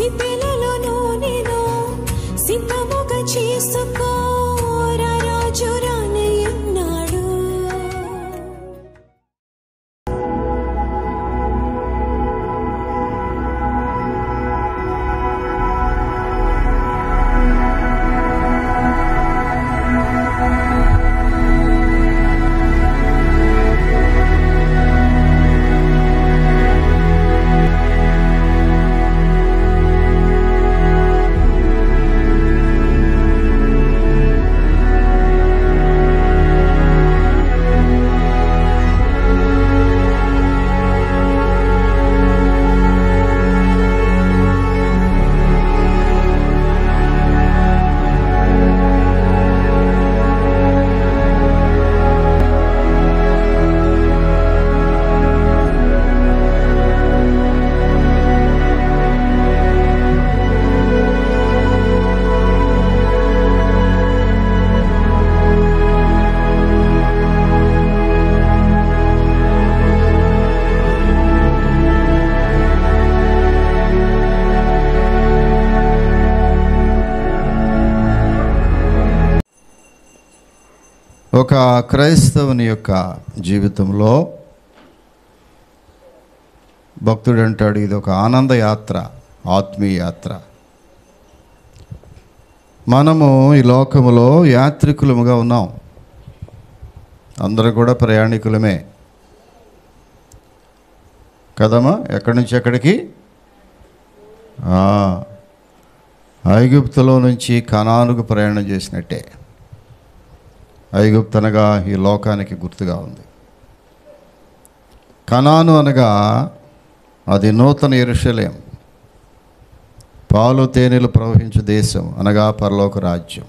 సిపెలలో నేను సిద్ధముగా చేసుకో రాజు రానయ్యన్నాడు. ఒక క్రైస్తవుని యొక్క జీవితంలో భక్తుడు అంటాడు, ఇది ఒక ఆనంద యాత్ర, ఆత్మీయ యాత్ర. మనము ఈ లోకములో యాత్రికులముగా ఉన్నాం. అందరూ కూడా ప్రయాణికులమే కదమ్మా. ఎక్కడి నుంచి ఎక్కడికి? ఐగుప్తులో నుంచి కనానుకు ప్రయాణం చేసినట్టే. ఐగుప్తు అనగా ఈ లోకానికి గుర్తుగా ఉంది. కనాను అనగా అది నూతన యెరూషలేం, పాలు తేనెలు ప్రవహించు దేశం అనగా పరలోక రాజ్యం.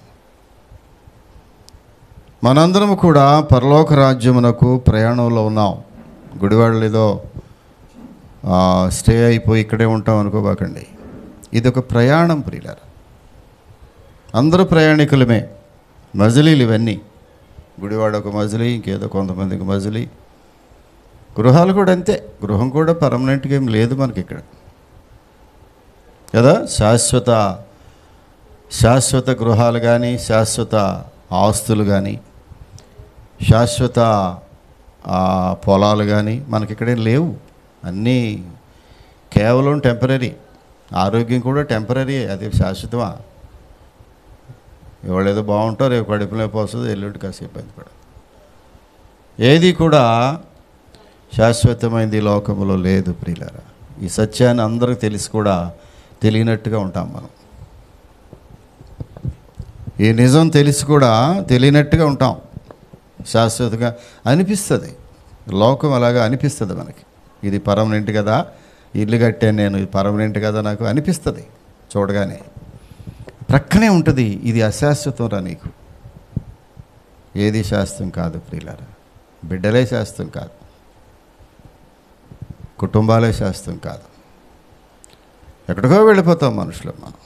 మనందరం కూడా పరలోక రాజ్యమునకు ప్రయాణంలో ఉన్నాం. గుడివాడలో ఏదో స్టే అయిపోయి ఇక్కడే ఉంటాం అనుకోబాకండి. ఇది ఒక ప్రయాణం ప్రియులారా. అందరూ ప్రయాణికులమే. మజిలీలు ఇవన్నీ. గుడివాడ ఒక మజిలీ, ఇంకేదో కొంతమందికి మజిలీ. గృహాలు కూడా అంతే. గృహం కూడా పర్మనెంట్గా ఏం లేదు మనకి ఇక్కడ కదా. శాశ్వత గృహాలు కానీ, శాశ్వత ఆస్తులు కానీ, శాశ్వత పొలాలు కానీ మనకి ఇక్కడే లేవు. అన్నీ కేవలం టెంపరీ. ఆరోగ్యం కూడా టెంపరీ, అది శాశ్వతమా? ఎవడేదో బాగుంటారు, రేపు కడుపులో పోస్తుంది, ఎల్లుండి కాసేపు ఇబ్బంది పడదు. ఏది కూడా శాశ్వతమైనది లోకంలో లేదు ప్రియులారా. ఈ సత్యాన్ని అందరికీ తెలిసి కూడా తెలియనట్టుగా ఉంటాం మనం. ఈ నిజం తెలిసి కూడా తెలియనట్టుగా ఉంటాం. శాశ్వతంగా అనిపిస్తుంది. లోకం అలాగా అనిపిస్తుంది మనకి. ఇది పర్మనెంట్ కదా, ఇల్లు కట్టాను నేను, ఇది పర్మనెంట్ కదా నాకు అనిపిస్తుంది చూడగానే. ప్రక్కనే ఉంటుంది, ఇది అశాశ్వతం రా నీకు. ఏది శాశ్వతం కాదు ప్రియులారా. బిడ్డలే శాశ్వతం కాదు, కుటుంబాలే శాశ్వతం కాదు. ఎక్కడికో వెళ్ళిపోతాం మనుషులు మనం.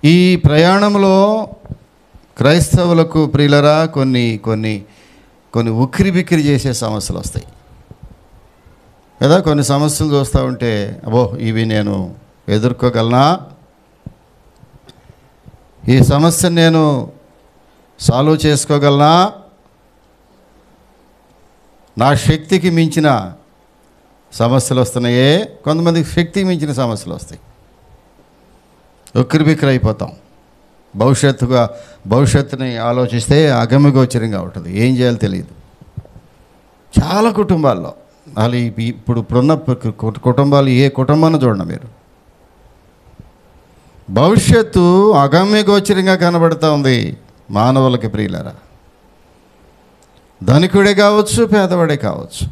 ఈ ప్రయాణంలో క్రైస్తవులకు ప్రియులరా కొన్ని కొన్ని కొన్ని ఉక్కిరి బిక్కిరి చేసే సమస్యలు వస్తాయి కదా. కొన్ని సమస్యలు చూస్తూ ఉంటే అబ్బో ఇవి నేను ఎదుర్కోగలనా, ఈ సమస్యను నేను సాల్వ్ చేసుకోగలనా, నా శక్తికి మించిన సమస్యలు వస్తున్నాయే. కొంతమందికి శక్తికి మించిన సమస్యలు వస్తాయి. ఉక్కిరిబిక్కిరి అయిపోతాం. భవిష్యత్తుని ఆలోచిస్తే అగమ్యగోచరంగా ఉంటుంది. ఏం చేయాలో తెలియదు. చాలా కుటుంబాల్లో అసలు ఇప్పుడున్న కుటుంబాలు ఏ కుటుంబాన్ని చూడండి మీరు, భవిష్యత్తు అగమ్యగోచరంగా కనబడుతూ ఉంది మానవులకి ప్రియులారా. ధనికుడే కావచ్చు, పేదవాడే కావచ్చు,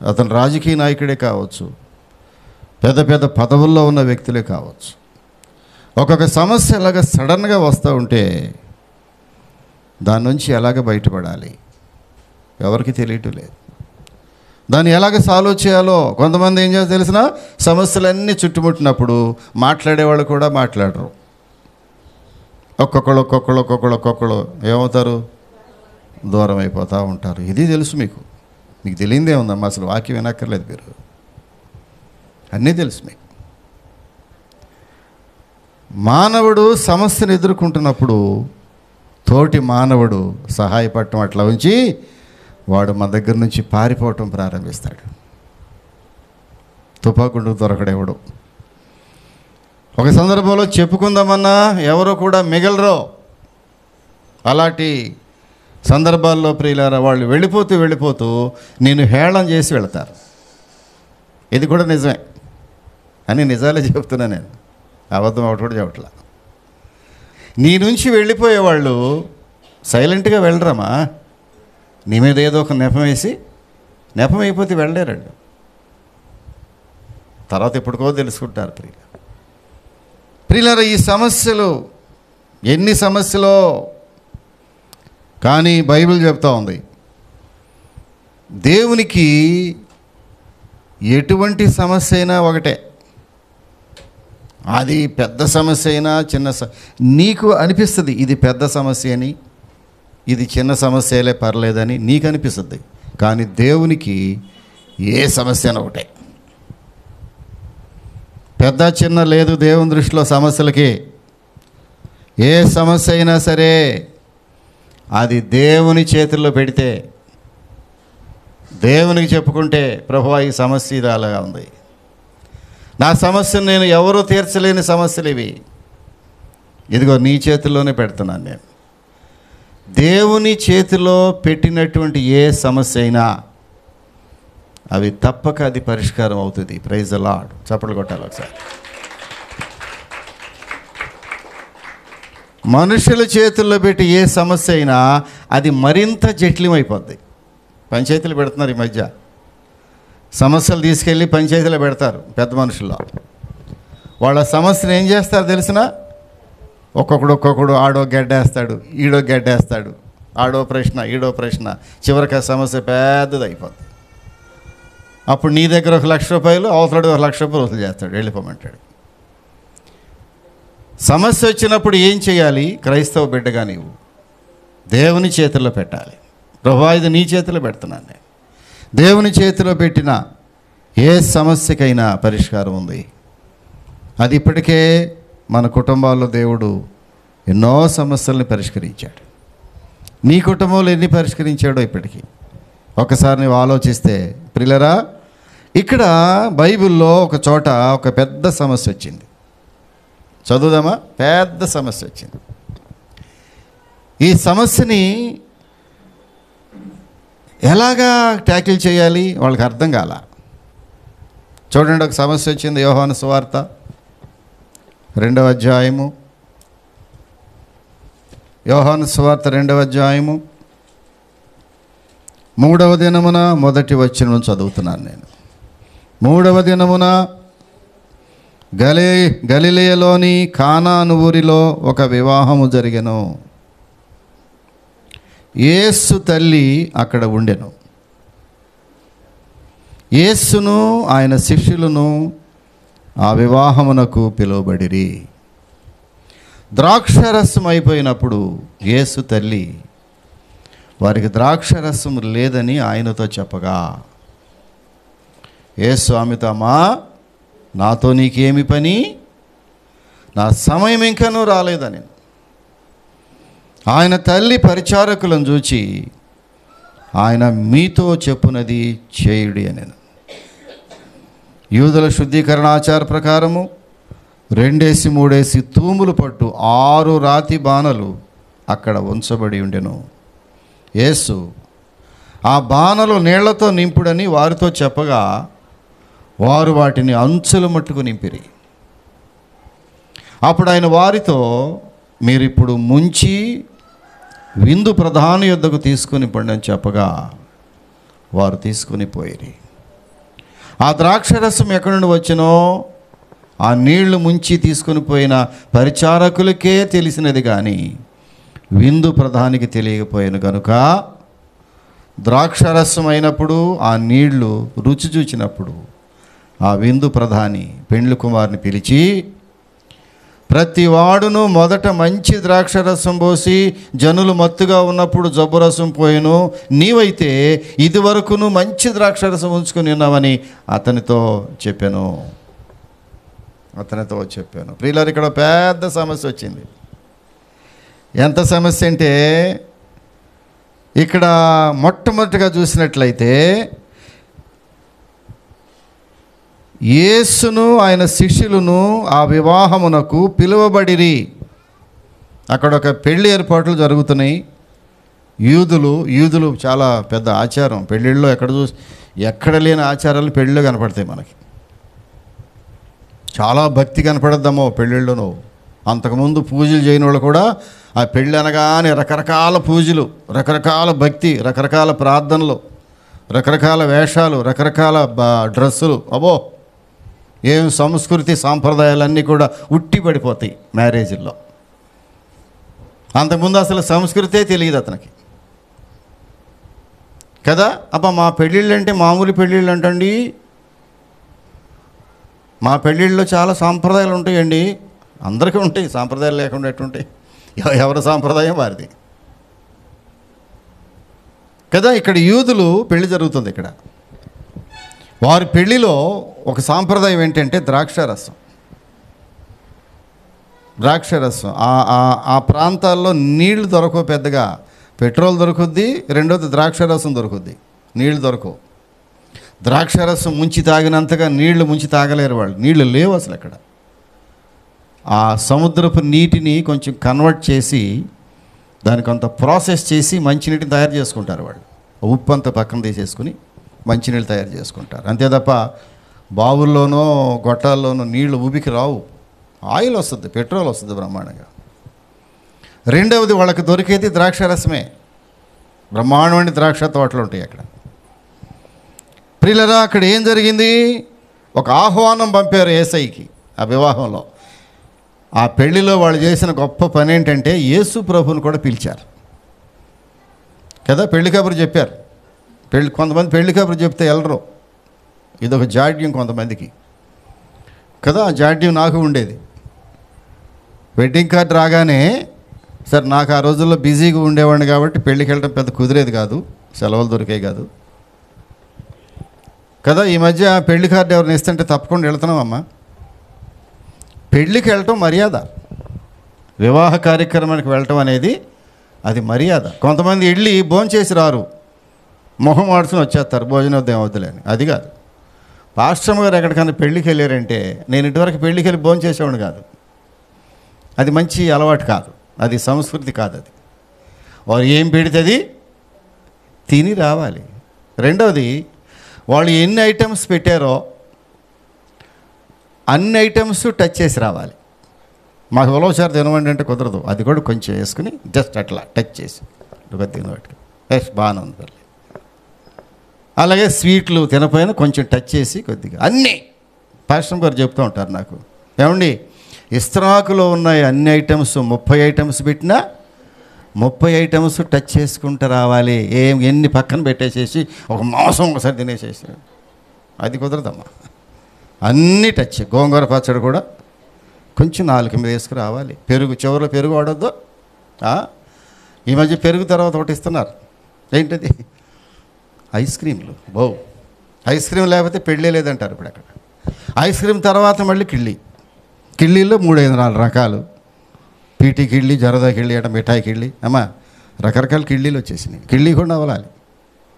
అతను రాజకీయ నాయకుడే కావచ్చు, పెద్ద పెద్ద పదవుల్లో ఉన్న వ్యక్తులే కావచ్చు. ఒక్కొక్క సమస్య ఎలాగ సడన్గా వస్తూ ఉంటే దాని నుంచి ఎలాగ బయటపడాలి ఎవరికి తెలియటం లేదు. దాన్ని ఎలాగ సాల్వ్ చేయాలో కొంతమంది ఏం చేయాలో తెలిసిన సమస్యలన్నీ చుట్టుముట్టినప్పుడు మాట్లాడేవాళ్ళు కూడా మాట్లాడరు. ఒక్కొక్కళ్ళు ఏమవుతారు, దూరం అయిపోతూ ఉంటారు. ఇది తెలుసు మీకు. మీకు తెలియదే ఉందమ్మా, అసలు వాక్యం వినక్కర్లేదు మీరు, అన్నీ తెలుసు మీకు. మానవుడు సమస్యను ఎదుర్కొంటున్నప్పుడు తోటి మానవుడు సహాయపడటం అట్లా ఉంచి వాడు మన దగ్గర నుంచి పారిపోవటం ప్రారంభిస్తాడు. తుపాకుడు దొరకడెవడు. ఒక సందర్భంలో చెప్పుకుందామన్నా ఎవరో కూడా మిగలరో. అలాంటి సందర్భాల్లో ప్రియులారా వాళ్ళు వెళ్ళిపోతూ నేను హేళన చేసి వెళతారు. ఇది కూడా నిజమే అని నిజాలే చెప్తున్నా నేను, అబద్ధం ఒకటి కూడా చెప్పట్లా. నీ నుంచి వెళ్ళిపోయేవాళ్ళు సైలెంట్గా వెళ్ళరమ్మా. నీ మీద ఏదో ఒక నెపం వేసి నెపం అయిపోతే వెళ్ళలేరండి. తర్వాత ఎప్పటికో తెలుసుకుంటారు. ప్రియులారా, ఈ సమస్యలు ఎన్ని సమస్యలో, కానీ బైబిల్ చెప్తా ఉంది దేవునికి ఎటువంటి సమస్య అయినా ఒకటే. అది పెద్ద సమస్య అయినా చిన్న నీకు అనిపిస్తుంది ఇది పెద్ద సమస్య అని, ఇది చిన్న సమస్యలే పర్లేదని నీకు అనిపిస్తుంది. కానీ దేవునికి ఏ సమస్య అయినా ఒకటే. పెద్ద చిన్న లేదు దేవుని దృష్టిలో సమస్యలకి. ఏ సమస్య అయినా సరే అది దేవుని చేతుల్లో పెడితే, దేవునికి చెప్పుకుంటే, ప్రభువా ఈ సమస్య ఇది అలాగా ఉంది, నా సమస్యను నేను ఎవరూ తీర్చలేని సమస్యలు ఇవి, ఇదిగో నీ చేతుల్లోనే పెడుతున్నాను నేను. దేవుని చేతిలో పెట్టినటువంటి ఏ సమస్య అయినా అవి తప్పక అది పరిష్కారం అవుతుంది. Praise the Lord. చప్పట్లు కొట్టాలి ఒకసారి. మనుషుల చేతుల్లో పెట్టి ఏ సమస్య అయినా అది మరింత జటిలమైపోద్ది. పంచాయతీలు పెడుతున్నారు ఈ మధ్య. సమస్యలు తీసుకెళ్ళి పంచాయతీలో పెడతారు పెద్ద మనుషుల్లో. వాళ్ళ సమస్యను ఏం చేస్తారు తెలిసిన? ఒక్కొక్కడు ఆడో గడ్డేస్తాడు, ఈడో గడ్డేస్తాడు, ఆడో ప్రశ్న ఈడో ప్రశ్న, చివరికి ఆ సమస్య పెద్దది అయిపోద్ది. అప్పుడు నీ దగ్గర 1,00,000 రూపాయలు, అవతలడు 1,00,000 రూపాయలు వసూలు చేస్తాడు, వెళ్ళిపోమంటాడు. సమస్య వచ్చినప్పుడు ఏం చేయాలి? క్రైస్తవ బిడ్డగా నీవు దేవుని చేతుల్లో పెట్టాలి. ప్రభువా ఇది నీ చేతిలో పెడుతున్నాను నేను. దేవుని చేతిలో పెట్టిన ఏ సమస్యకైనా పరిష్కారం ఉంది. అది ఇప్పటికే మన కుటుంబాల్లో దేవుడు ఎన్నో సమస్యల్ని పరిష్కరించాడు. నీ కుటుంబంలో ఎన్ని పరిష్కరించాడో ఇప్పటికీ ఒకసారి నువ్వు ఆలోచిస్తే. ప్రియులారా, ఇక్కడ బైబిల్లో ఒక చోట ఒక పెద్ద సమస్య వచ్చింది. చదువుదామా? పెద్ద సమస్య వచ్చింది. ఈ సమస్యని ఎలాగా ట్యాకిల్ చేయాలి వాళ్ళకి అర్థం కాల. చూడండి, ఒక సమస్య వచ్చింది. యోహాను సువార్త 2వ అధ్యాయము, యోహాను సువార్త 2వ అధ్యాయము 3వ దినమున మొదటి వచనం చదువుతున్నాను నేను. 3వ దినమున గలిలయలోని కానాను ఊరిలో ఒక వివాహము జరిగెను. యేసు తల్లి అక్కడ ఉండెను. యేసును ఆయన శిష్యులను ఆ వివాహమునకు పిలువబడిరి. ద్రాక్షరసం అయిపోయినప్పుడు యేసు తల్లి వారికి ద్రాక్షరసం లేదని ఆయనతో చెప్పగా, యేసు ఆమెతో, అమ్మా నాతో నీకేమి పని, నా సమయం ఇంకనూ రాలేదని. ఆయన తల్లి పరిచారకులను చూచి, ఆయన మీతో చెప్పునది చేయుడి అని. యూదుల శుద్ధీకరణ ఆచార ప్రకారము 2-3 తూములు పట్టు 6 రాతి బాణలు అక్కడ ఉంచబడి ఉండెను. యేసు ఆ బాణలు నీళ్లతో నింపుడని వారితో చెప్పగా, వారు వాటిని అంచుల మట్టుకు నింపిరి. అప్పుడు ఆయన వారితో, మీరిప్పుడు ముంచి విందు ప్రధాని యొద్దకు తీసుకుని పండి అని చెప్పగా, వారు తీసుకుని పోయిరి. ఆ ద్రాక్షరసం ఎక్కడి నుండి వచ్చినో ఆ నీళ్లు ముంచి తీసుకుని పోయిన పరిచారకులకే తెలిసినది, కానీ విందు ప్రధానికి తెలియకపోయాను కనుక ద్రాక్షరసం అయినప్పుడు ఆ నీళ్లు రుచి చూచినప్పుడు ఆ విందు ప్రధాని పెండ్లి కుమారుని పిలిచి, ప్రతి వాడును మొదట మంచి ద్రాక్షరసం పోసి జనులు మత్తుగా ఉన్నప్పుడు జబ్బురసం పోయెను, నీవైతే ఇదివరకును మంచి ద్రాక్షరసం ఉంచుకొని ఉన్నావని అతనితో చెప్పాను. అతనితో చెప్పాను. ప్రియులారు, ఇక్కడ పెద్ద సమస్య వచ్చింది. ఎంత సమస్య అంటే, ఇక్కడ మొట్టమొదటిగా చూసినట్లయితే యేసును ఆయన శిష్యులను ఆ వివాహమునకు పిలువబడిరి. అక్కడ ఒక పెళ్లి ఏర్పాట్లు జరుగుతున్నాయి. యూదులు చాలా పెద్ద ఆచారం. పెళ్ళిళ్ళలో ఎక్కడ లేని ఆచారాలు పెళ్ళిలో కనపడతాయి మనకి. చాలా భక్తి కనపడద్దామో పెళ్ళిళ్ళను. అంతకుముందు పూజలు చేయని వాళ్ళు కూడా ఆ పెళ్ళి అనగానే రకరకాల పూజలు, రకరకాల భక్తి, రకరకాల ప్రార్థనలు, రకరకాల వేషాలు, రకరకాల డ్రెస్సులు. అబ్బో, ఏం సంస్కృతి సాంప్రదాయాలన్నీ కూడా ఉట్టి పడిపోతాయి మ్యారేజీల్లో. అంతకుముందు అసలు సంస్కృతే తెలియదు అతనికి కదా. అబ్బా, మా పెళ్ళిళ్ళు అంటే మామూలు పెళ్ళిళ్ళు అంటండి, మా పెళ్ళిళ్ళలో చాలా సాంప్రదాయాలు ఉంటాయండి. అందరికీ ఉంటాయి, సాంప్రదాయాలు లేకుండా ఎట్టుంటాయి? ఎవరి సాంప్రదాయం వారిది కదా. ఇక్కడ యూదులు పెళ్లి జరుగుతుంది. ఇక్కడ వారి పెళ్లిలో ఒక సాంప్రదాయం ఏంటంటే ద్రాక్షారసం. ఆ ప్రాంతాల్లో నీళ్లు దొరకవు పెద్దగా. పెట్రోల్ దొరుకుద్ది, రెండోది ద్రాక్షారసం దొరుకుద్ది. నీళ్లు దొరకవు. ద్రాక్షారసం ముంచి తాగినంతగా నీళ్లు ముంచి తాగలేరు వాళ్ళు. నీళ్లు లేవు అసలు అక్కడ. ఆ సముద్రపు నీటిని కొంచెం కన్వర్ట్ చేసి దాన్ని కొంత ప్రాసెస్ చేసి మంచినీటిని తయారు చేసుకుంటారు వాళ్ళు. ఉప్పు అంతా పక్కన తీసేసుకుని మంచినీళ్ళు తయారు చేసుకుంటారు. అంతే తప్ప బావుల్లోనో గొట్టాల్లోనో నీళ్లు ఊబికి రావు. ఆయిల్ వస్తుంది, పెట్రోల్ వస్తుంది బ్రహ్మాండంగా. రెండవది వాళ్ళకి దొరికేది ద్రాక్షారసమే. బ్రహ్మాండమైన ద్రాక్ష తోటలు ఉంటాయి అక్కడ. ప్రియులరా, అక్కడ ఏం జరిగింది? ఒక ఆహ్వానం పంపారు యేసయ్యకి ఆ వివాహంలో. ఆ పెళ్లిలో వాళ్ళు చేసిన గొప్ప పని ఏంటంటే యేసు ప్రభువుని కూడా పిలిచారు కదా. పెళ్లి కబురు చెప్పారు. కొంతమంది పెళ్లి కబురు చెప్తే వెళ్ళరు. ఇదొక జాడ్యం కొంతమందికి కదా. ఆ జాడ్యం నాకు ఉండేది. వెడ్డింగ్ కార్డు రాగానే, సార్ నాకు ఆ రోజుల్లో బిజీగా ఉండేవాడిని కాబట్టి పెళ్ళికి వెళ్ళడం పెద్ద కుదిరేది కాదు, సెలవులు దొరికేవి కాదు కదా. ఈ మధ్య పెళ్లి కార్డు ఎవరిని ఇస్తుంటే తప్పకుండా వెళ్తున్నామమ్మా. పెళ్ళికి వెళ్ళటం మర్యాద. వివాహ కార్యక్రమానికి వెళ్ళటం అనేది అది మర్యాద. కొంతమంది వెళ్ళి భోంచేసి రారు, మొహం ఆడుచుని వచ్చేస్తారు, భోజనోదయం వద్దులేని. అది కాదు. పాస్టర్ గారు ఎక్కడికైనా పెళ్ళికి వెళ్ళారంటే, నేను ఇటువరకు పెళ్ళికి వెళ్ళి భోంచేసేవాడు కాదు. అది మంచి అలవాటు కాదు, అది సంస్కృతి కాదు. అది వారు ఏం పెడితే అది తిని రావాలి. రెండవది, వాళ్ళు ఎన్ని ఐటమ్స్ పెట్టారో అన్ని ఐటమ్స్ టచ్ చేసి రావాలి. మాకు ఉలవచారు తినవండి అంటే కుదరదు. అది కూడా కొంచెం వేసుకుని జస్ట్ అట్లా టచ్ చేసి తినబట్టి బాగానే ఉంది. అలాగే స్వీట్లు తినపోయినా కొంచెం టచ్ చేసి కొద్దిగా అన్నీ. పాస్టర్ గారు చెప్తూ ఉంటారు నాకు, ఏమండి ఇస్త్రాకులో ఉన్నాయి అన్ని ఐటమ్స్ 30 ఐటమ్స్ పెట్టినా 30 ఐటమ్స్ టచ్ చేసుకుంటూ రావాలి. ఎన్ని పక్కన పెట్టేసేసి ఒక మాంసం ఒకసారి తినేసేసి అది కుదరదమ్మా. అన్నీ టచ్. గోంగూర పచ్చడి కూడా కొంచెం నాలుగు మీద వేసుకురావాలి. పెరుగు చివరిలో పెరుగు వాడొద్దు. ఈ మధ్య పెరుగు తర్వాత ఒకటి ఇస్తున్నారు, ఏంటది? ఐస్ క్రీమ్లు. ఐస్ క్రీమ్ లేకపోతే పెళ్ళే లేదంటారు ఇప్పుడు అక్కడ. ఐస్ క్రీమ్ తర్వాత మళ్ళీ కిళ్ళీల్లో 3-4 రకాలు. పీటీ కిళ్ళి, జరదా కిళ్ళి అంటే మిఠాయి కిళ్ళి. అమ్మా, రకరకాల కిళ్ళీలు వచ్చేసినాయి. కిళ్ళీ కూడా అవ్వాలి.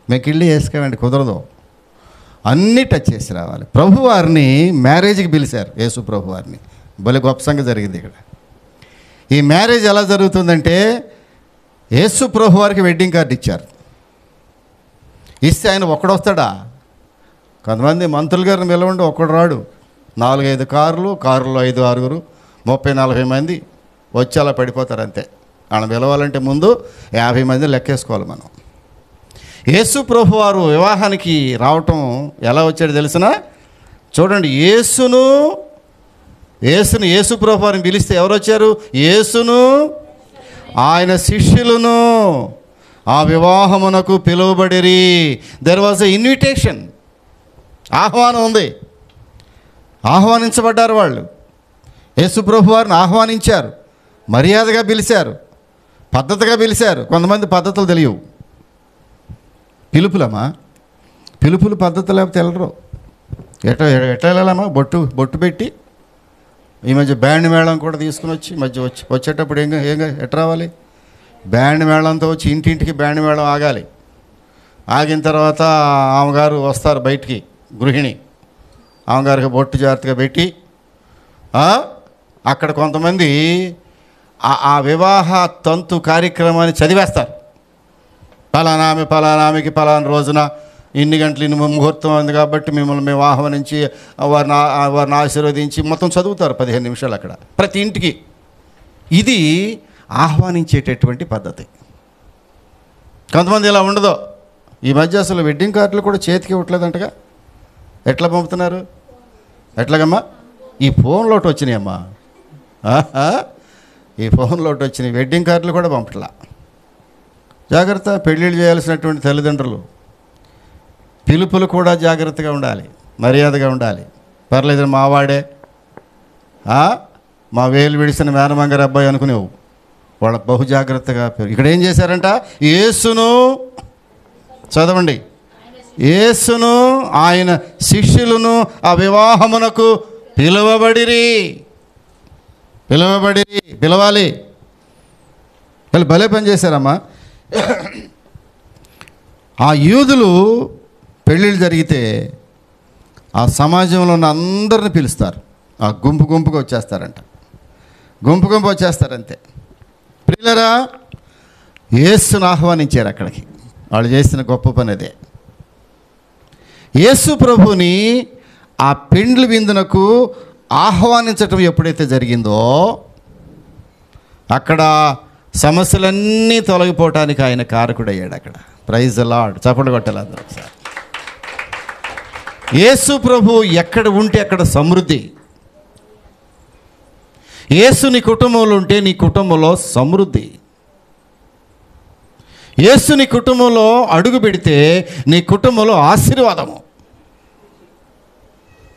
మేము కిళ్ళీ వేసుకోమండి, కుదరదు. అన్నీ టచ్ చేసి రావాలి. ప్రభువారిని మ్యారేజ్కి పిలిచారు, యేసు ప్రభువారిని. భలే గొప్ప సంగతి జరిగింది ఇక్కడ. ఈ మ్యారేజ్ ఎలా జరుగుతుందంటే, యేసు ప్రభువారికి వెడ్డింగ్ కార్డు ఇచ్చారు. ఇస్తే ఆయన ఒక్కడొస్తాడా? కొంతమంది మంత్రులు గారిని పిలవండి, ఒక్కడు రాడు. 4-5 కారులో 5-6, 30-40 మంది వచ్చి అలా పడిపోతారు అంతే. ఆయన పిలవాలంటే ముందు 50 మందిని లెక్కేసుకోవాలి మనం. యేసు ప్రభువారు వివాహానికి రావటం ఎలా వచ్చాడు తెలిసిన? చూడండి, యేసు ప్రభువారిని పిలిస్తే ఎవరు వచ్చారు? యేసును ఆయన శిష్యులను ఆ వివాహమునకు పిలువబడిరి. There was a invitation. ఆహ్వానం ఉంది. ఆహ్వానించబడ్డారు వాళ్ళు. యేసు ప్రభువారిని ఆహ్వానించారు, మర్యాదగా పిలిచారు, పద్ధతిగా పిలిచారు. కొంతమంది పద్ధతులు తెలియవు. పిలుపులు పద్ధతి లేకపోతే వెళ్ళరు. ఎట్లా వెళ్ళాలమ్మా? బొట్టు పెట్టి ఈ మధ్య బ్యాండ్ మేళం కూడా తీసుకుని వచ్చి వచ్చేటప్పుడు ఎట్లా రావాలి? బ్యాండ్ మేళంతో వచ్చి ఇంటింటికి బ్యాండ్ మేళం ఆగాలి. ఆగిన తర్వాత ఆమెగారు వస్తారు బయటికి, గృహిణి ఆమెగారికి బొట్టు జాగ్రత్తగా పెట్టి అక్కడ కొంతమంది ఆ వివాహ తంతు కార్యక్రమాన్ని చదివేస్తారు. పలానామెకి పలానా రోజున ఇన్ని గంటలు ఇన్ని ముహూర్తం ఉంది కాబట్టి మిమ్మల్ని మేము ఆహ్వానించి వారిని ఆశీర్వదించి మొత్తం చదువుతారు 15 నిమిషాలు అక్కడ ప్రతి ఇంటికి. ఇది ఆహ్వానించేటటువంటి పద్ధతి. కొంతమంది ఇలా ఉండదు. ఈ మధ్య అసలు వెడ్డింగ్ కార్డులు కూడా చేతికి ఇవ్వట్లేదంటగా. ఎట్లా పంపుతున్నారు? ఎట్లాగమ్మా? ఈ ఫోన్లోకి వచ్చినాయమ్మా, ఈ ఫోన్లోకి వచ్చినాయి. వెడ్డింగ్ కార్డులు కూడా పంపట్లా. జాగ్రత్త. పెళ్ళిళ్ళు చేయాల్సినటువంటి తల్లిదండ్రులు పిలుపులు కూడా జాగ్రత్తగా ఉండాలి, మర్యాదగా ఉండాలి. పర్లేదు మావాడే, మా వేలు విడిసిన మేనమంగారు అబ్బాయి అనుకునేవు. వాళ్ళ బహు జాగ్రత్తగా ఇక్కడ ఏం చేశారంట? యేసును చదవండి, యేసును ఆయన శిష్యులను ఆ వివాహమునకు పిలవాలి. వాళ్ళు భలే పని చేశారమ్మా. ఆ యూదులు పెళ్ళిళ్ళు జరిగితే ఆ సమాజంలో ఉన్న అందరిని పిలుస్తారు. ఆ గుంపుగా వచ్చేస్తారంట. గుంపు వచ్చేస్తారంతే. ప్రియులరా, యేసును ఆహ్వానించారు అక్కడికి. వాళ్ళు చేసిన గొప్ప పని అదే. యేసు ప్రభుని ఆ పెండ్లి విందునకు ఆహ్వానించటం ఎప్పుడైతే జరిగిందో అక్కడ సమస్యలన్నీ తొలగిపోవటానికి ఆయన కారకుడయ్యాడు. అక్కడ ప్రైజ్ ది లార్డ్. చప్పట్లు కొట్టాలి అందరూ ఒకసారి. యేసు ప్రభు ఎక్కడ ఉంటే అక్కడ సమృద్ధి. యేసు నీ కుటుంబంలో ఉంటే నీ కుటుంబంలో సమృద్ధి. యేసు నీ కుటుంబంలో అడుగు పెడితే నీ కుటుంబంలో ఆశీర్వాదము.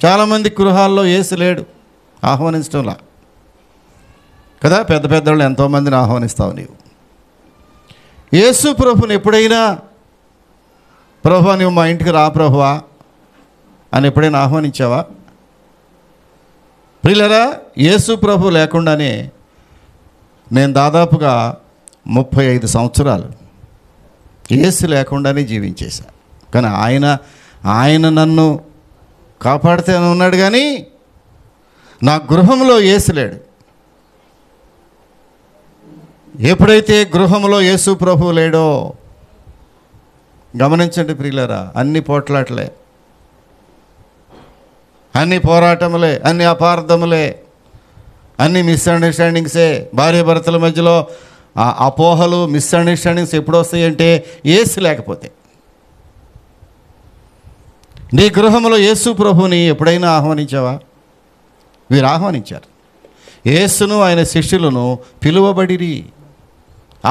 చాలామంది గృహాల్లో యేసు లేడు, ఆహ్వానించడంలా కదా. పెద్ద వాళ్ళు ఎంతోమందిని ఆహ్వానిస్తావు నీవు. యేసు ప్రభుని ఎప్పుడైనా ప్రభువా నువ్వు మా ఇంటికి రా ప్రభువా అని ఎప్పుడైనా ఆహ్వానించావా? ప్రియులరా, యేసు ప్రభు లేకుండానే నేను దాదాపుగా 35 సంవత్సరాలు యేసు లేకుండానే జీవించేశా. కానీ ఆయన నన్ను కాపాడితే ఉన్నాడు, కానీ నా గృహంలో యేసు లేడు. ఎప్పుడైతే గృహంలో యేసు ప్రభు లేడో, గమనించండి ప్రియులరా, అన్ని పోట్లాటలే, అన్ని పోరాటములే, అన్ని అపార్థములే, అన్ని మిస్అండర్స్టాండింగ్సే. భార్యాభర్తల మధ్యలో అపోహలు, మిస్అండర్స్టాండింగ్స్ ఎప్పుడు వస్తాయంటే యేసు లేకపోతే. నీ గృహంలో యేసు ప్రభుని ఎప్పుడైనా ఆహ్వానించావా? వీరు ఆహ్వానించారు. యేసును ఆయన శిష్యులను పిలువబడిరి,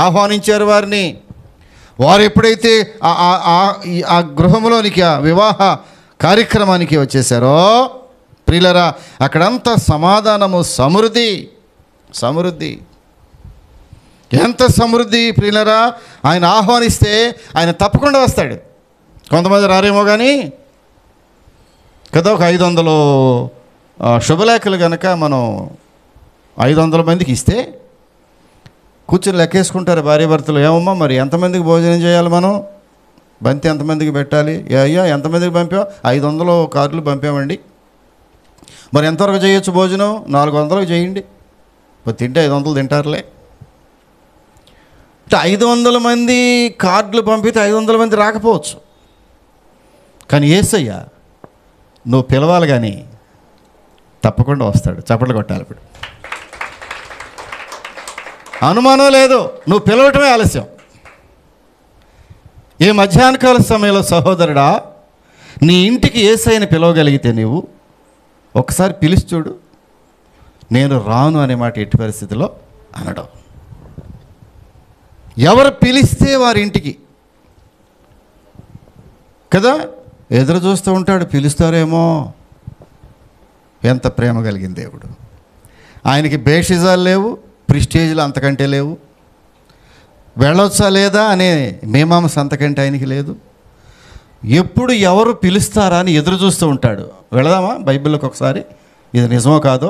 ఆహ్వానించారు వారిని. వారు ఎప్పుడైతే ఆ గృహంలోనికి, ఆ వివాహ కార్యక్రమానికి వచ్చేసారో ప్రియులరా, అక్కడంతా సమాధానము, సమృద్ధి. ఎంత సమృద్ధి ప్రియులరా! ఆయన ఆహ్వానిస్తే ఆయన తప్పకుండా వస్తాడు. కొంతమంది రారేమో కానీ కదా. ఒక 500 శుభలేఖలు కనుక మనం 500 మందికి ఇస్తే కూర్చొని లెక్కేసుకుంటారు భార్యాభర్తలు. ఏమమ్మా మరి ఎంతమందికి భోజనం చేయాలి, మనం బంతి ఎంతమందికి పెట్టాలి? అయ్యా ఎంతమందికి పంపాం? 500 కార్డులు పంపామండి. మరి ఎంతవరకు చేయొచ్చు భోజనం? 400కు చేయండి. తింటే 500 తింటారులే. 500 మంది కార్డులు పంపితే 500 మంది రాకపోవచ్చు. కానీ యేసయ్య నువ్వు పిలవాలి, కానీ తప్పకుండా వస్తాడు. చప్పట్లు కొట్టాలి. ఇప్పుడు అనుమానం లేదు, నువ్వు పిలవటమే ఆలస్యం. ఈ మధ్యాహ్నకాల సమయంలో సహోదరుడా, నీ ఇంటికి యేసయ్యని పిలవగలిగితే నీవు ఒకసారి పిలిచి చూడు. నేను రాను అనే మాట ఎట్టి పరిస్థితిలో అనడం. ఎవరు పిలిస్తే వారి ఇంటికి కదా ఎదురు చూస్తూ ఉంటాడు. పిలుస్తారేమో. ఎంత ప్రేమ కలిగిన దేవుడు. ఆయనకి బేషిజాలు లేవు, ప్రిస్టేజ్లు అంతకంటే లేవు, వెళ్ళొచ్చా లేదా అనే మీమాంస అంతకంటే ఆయనకి లేదు. ఎప్పుడు ఎవరు పిలుస్తారా అని ఎదురు చూస్తూ ఉంటాడు. వెళదామా బైబిల్లోకి ఒకసారి? ఇది నిజమో కాదో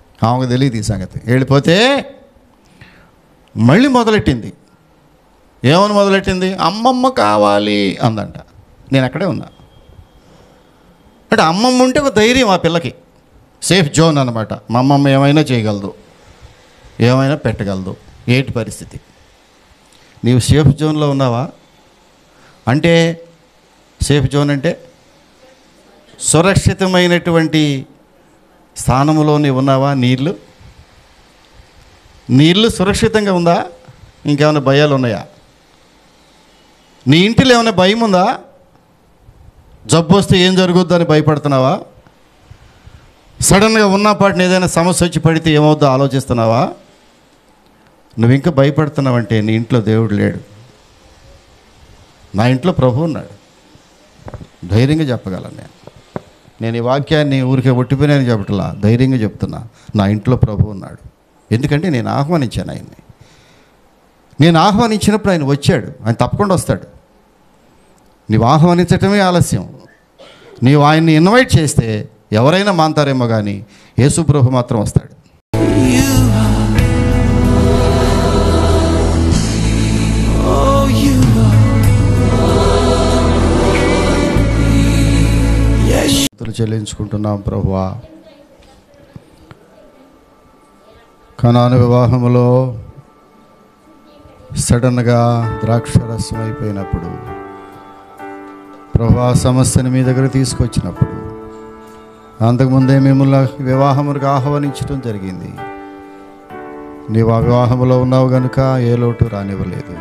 ఆమెకు తెలియదు ఈ సంగతి. వెళ్ళిపోతే మళ్ళీ మొదలెట్టింది. ఏమని మొదలెట్టింది? అమ్మమ్మ కావాలి అందంట. నేను అక్కడే ఉన్నా. అంటే అమ్మమ్మ ఉంటే ఒక ధైర్యం ఆ పిల్లకి, సేఫ్ జోన్ అనమాట. మా అమ్మమ్మ ఏమైనా చేయగలదు, ఏమైనా పెట్టగలదు. ఏంటి పరిస్థితి? నీవు సేఫ్ జోన్లో ఉన్నావా? అంటే సేఫ్ జోన్ అంటే సురక్షితమైనటువంటి స్థానంలో నీవు ఉన్నావా? నీళ్ళు సురక్షితంగా ఉందా? ఇంకేమైనా భయాలు ఉన్నాయా? నీ ఇంటిలో ఏమైనా భయం ఉందా? జబ్బు వస్తే ఏం జరుగుద్దని భయపడుతున్నావా? సడన్గా ఉన్నపాటిని ఏదైనా సమస్య వచ్చి పడితే ఏమవుద్దో ఆలోచిస్తున్నావా? నువ్వు ఇంకా భయపడుతున్నావంటే నీ ఇంట్లో దేవుడు లేడు. నా ఇంట్లో ప్రభు ఉన్నాడు. ధైర్యంగా చెప్పగలను. నేను ఈ వాక్యాన్ని ఊరికే ఒట్టిపోయినాయని చెప్పట్లా, ధైర్యంగా చెప్తున్నా. నా ఇంట్లో ప్రభు ఉన్నాడు. ఎందుకంటే నేను ఆహ్వానించాను ఆయన్ని. నేను ఆహ్వానించినప్పుడు ఆయన వచ్చాడు. ఆయన తప్పకుండా వస్తాడు. నీవు ఆహ్వానించటమే ఆలస్యం. నీవు ఆయన్ని ఇన్వైట్ చేస్తే ఎవరైనా మాంతారేమో కానీ యేసు ప్రభు మాత్రం వస్తాడు. చెల్లించుకుంటున్నాం ప్రభువా. కనాను వివాహములో సడన్గా ద్రాక్షరసం అయిపోయినప్పుడు, ప్రభువా సమస్యని మీ దగ్గర తీసుకొచ్చినప్పుడు, అంతకుముందే మిమ్మల్ని వివాహములకు ఆహ్వానించడం జరిగింది. నీవు ఆ వివాహంలో ఉన్నావు కనుక ఏ లోటు రానివ్వలేదు.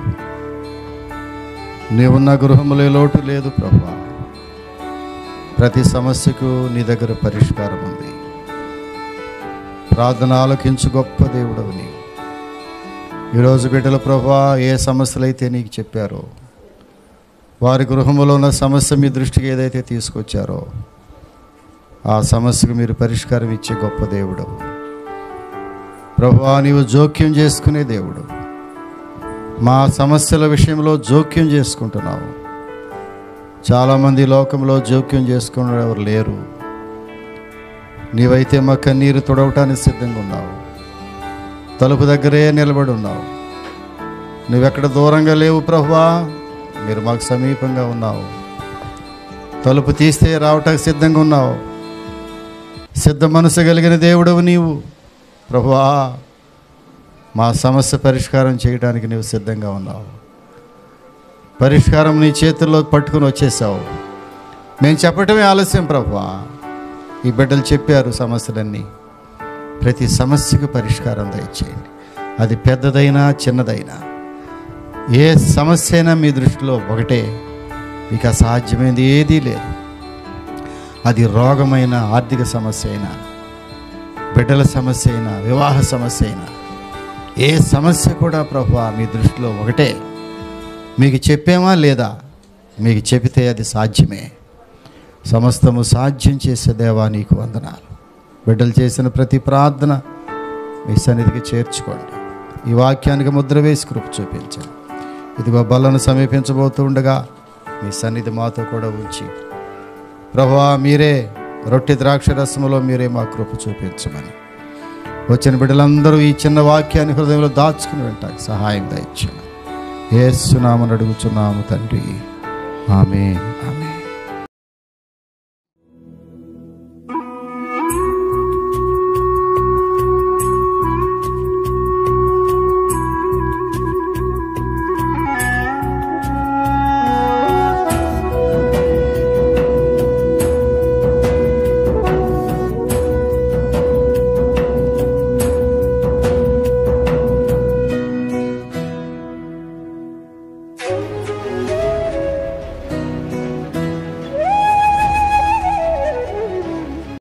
నీవున్న గృహంలో ఏ లోటు లేదు ప్రభువా. ప్రతి సమస్యకు నీ దగ్గర పరిష్కారం ఉంది. ప్రార్థన ఆలకించు గొప్ప దేవుడవు నీవు. ఈరోజు బిడ్డల ప్రభువా ఏ సమస్యలైతే నీకు చెప్పారో, వారి గృహంలో ఉన్న సమస్య మీ దృష్టికి ఏదైతే తీసుకొచ్చారో ఆ సమస్యకు మీరు పరిష్కారం ఇచ్చే గొప్ప దేవుడవు ప్రభువా. నీవు జోక్యం చేసుకునే దేవుడు. మా సమస్యల విషయంలో జోక్యం చేసుకుంటున్నావు. చాలామంది లోకంలో జోక్యం చేసుకునే ఎవరు లేరు. నీవైతే మా కన్నీరు తుడవటానికి సిద్ధంగా ఉన్నావు. తలుపు దగ్గరే నిలబడి ఉన్నావు. నువ్వెక్కడ దూరంగా లేవు ప్రభువా, మీరు మాకు సమీపంగా ఉన్నావు. తలుపు తీస్తే రావటానికి సిద్ధంగా ఉన్నావు. సిద్ధ మనసు కలిగిన దేవుడవు నీవు ప్రభువా. మా సమస్య పరిష్కారం చేయడానికి నీవు సిద్ధంగా ఉన్నావు. పరిష్కారం నీ చేతుల్లో పట్టుకుని వచ్చేసావు. నేను చెప్పటమే ఆలస్యం ప్రభువా. ఈ బిడ్డలు చెప్పారు సమస్యలన్నీ. ప్రతి సమస్యకు పరిష్కారం దయచేయండి. అది పెద్దదైనా చిన్నదైనా ఏ సమస్య అయినా మీ దృష్టిలో ఒకటే. మీకు అసాధ్యమైనది ఏదీ లేదు. అది రోగమైన, ఆర్థిక సమస్య అయినా, బిడ్డల సమస్య అయినా, వివాహ సమస్య అయినా, ఏ సమస్య కూడా ప్రభువా మీ దృష్టిలో ఒకటే. మీకు చెప్పేమా లేదా? మీకు చెబితే అది సాధ్యమే. సమస్తము సాధ్యం చేసే దేవా నీకు వందనాలు. బిడ్డలు చేసిన ప్రతి ప్రార్థన మీ సన్నిధికి చేర్చుకోండి. ఈ వాక్యానికి ముద్ర వేసి కృప చూపించండి. ఇదిగో బలను సమీపించబోతూ ఉండగా మీ సన్నిధి మాతో కూడా ఉంచి ప్రభువా మీరే రొట్టె ద్రాక్షరసములో మీరే మా కృప చూపించమని వచ్చిన బిడ్డలందరూ ఈ చిన్న వాక్యాన్ని హృదయంలో దాచుకుని వింటానికి సహాయం దయచేయమని యేసు నామమున అడుగుచున్నాము తండ్రి. ఆమేన్. ఆమేన్.